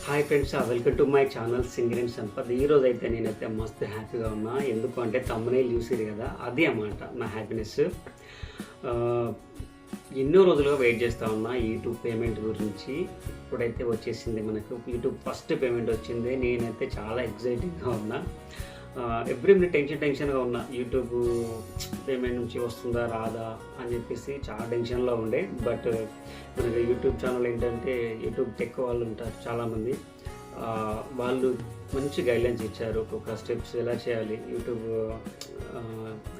Hi friends, welcome to my channel singer and Sampath. ఈరోజు అయితే నేనైతే మస్తు హ్యాపీగా ఉన్నా. ఎందుకు అంటే తమ్మునేలు చూసేది కదా, అది అన్నమాట నా హ్యాపీనెస్. ఎన్నో రోజులుగా వెయిట్ చేస్తూ ఉన్నా యూట్యూబ్ పేమెంట్ గురించి. ఇప్పుడైతే వచ్చేసింది మనకు యూట్యూబ్ ఫస్ట్ పేమెంట్ వచ్చింది. నేనైతే చాలా ఎక్సైటింగ్గా ఉన్నా. ఎవ్రీ మినిట్ టెన్షన్గా ఉన్నా, యూట్యూబ్ పేమెంట్ నుంచి వస్తుందా రాదా అని చెప్పేసి చాలా టెన్షన్లో ఉండే. బట్ మనకి యూట్యూబ్ ఛానల్ ఏంటంటే యూట్యూబ్ టెక్ వాళ్ళు ఉంటారు చాలామంది, వాళ్ళు మంచి గైడ్లైన్స్ ఇచ్చారు. ఒక్కొక్క స్టెప్స్ ఎలా చేయాలి, యూట్యూబ్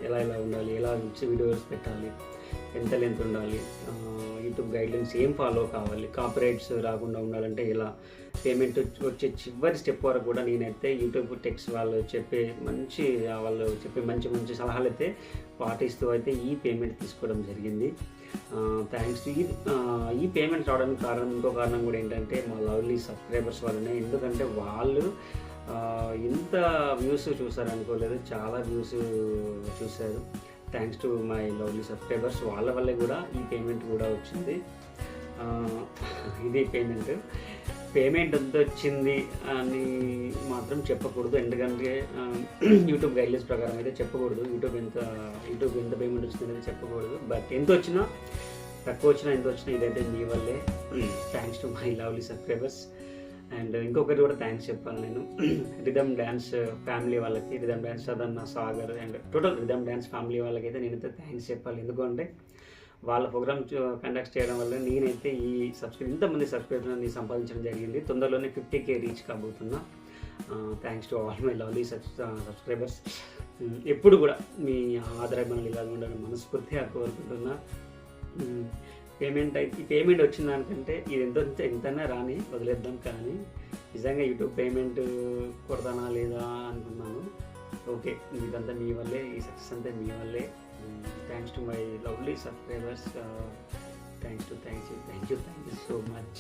ఎలా ఉండాలి, ఎలా మంచి వీడియోస్ పెట్టాలి, ఎంత లెంత్ ఉండాలి, యూట్యూబ్ గైడ్లైన్స్ ఏం ఫాలో కావాలి, కాపీరైట్స్ రాకుండా ఉండాలంటే ఎలా, పేమెంట్ వచ్చే చివరి స్టెప్ వరకు కూడా నేనైతే యూట్యూబ్ టెక్స్ వాళ్ళు చెప్పే మంచి సలహాలు అయితే పాటిస్తూ అయితే ఈ పేమెంట్ తీసుకోవడం జరిగింది. థ్యాంక్స్ టు ఈ పేమెంట్ రావడానికి ఇంకో కారణం కూడా ఏంటంటే మా లవ్లీ సబ్స్క్రైబర్స్ వల్లనే. ఎందుకంటే వాళ్ళు ఇంత వ్యూస్ చూసారు అనుకోలేదు, చాలా వ్యూస్ చూశారు. Thanks to my lovely subscribers, వాళ్ళ వల్లే కూడా ఈ పేమెంట్ కూడా వచ్చింది. ఇది పేమెంట్ ఎంత వచ్చింది అని మాత్రం చెప్పకూడదు, ఎందుకంటే యూట్యూబ్ గైడ్లైన్స్ ప్రకారం అయితే చెప్పకూడదు. యూట్యూబ్ ఎంత పేమెంట్ వచ్చింది అనేది చెప్పకూడదు. బట్ ఎంత వచ్చినా, తక్కువ వచ్చినా, ఎంత వచ్చినా ఇదైతే మీ వల్లే. Thanks to my lovely subscribers. And ఇంకొకటి కూడా థ్యాంక్స్ చెప్పాలి నేను, రిథమ్ డ్యాన్స్ ఫ్యామిలీ వాళ్ళకి, rhythm dance Sadanna Sagar and total rhythm dance family వాళ్ళకైతే నేనైతే థ్యాంక్స్ చెప్పాలి. ఎందుకంటే వాళ్ళ ప్రోగ్రామ్ కండక్ట్ చేయడం వల్ల నేనైతే ఇంతమంది సబ్స్క్రైబర్ని సంపాదించడం జరిగింది. తొందరలోనే 50K రీచ్ కాబోతున్నా. Thanks to all my lovely subscribers. ఎప్పుడు కూడా మీ ఆదరణ ఇలా ఉండాలని మనస్ఫూర్తిగా కోరుకుంటున్నా. ఈ పేమెంట్ వచ్చిన దానికంటే ఇది ఎంతైనా రాని వదిలేద్దాం, కానీ నిజంగా యూట్యూబ్ పేమెంట్ కొడతానా లేదా అనుకున్నాను. ఓకే, ఇదంతా మీ వల్లే, ఈ సక్సెస్ అంతా మీ వల్లే. Thanks to my lovely subscribers. Thank you so much.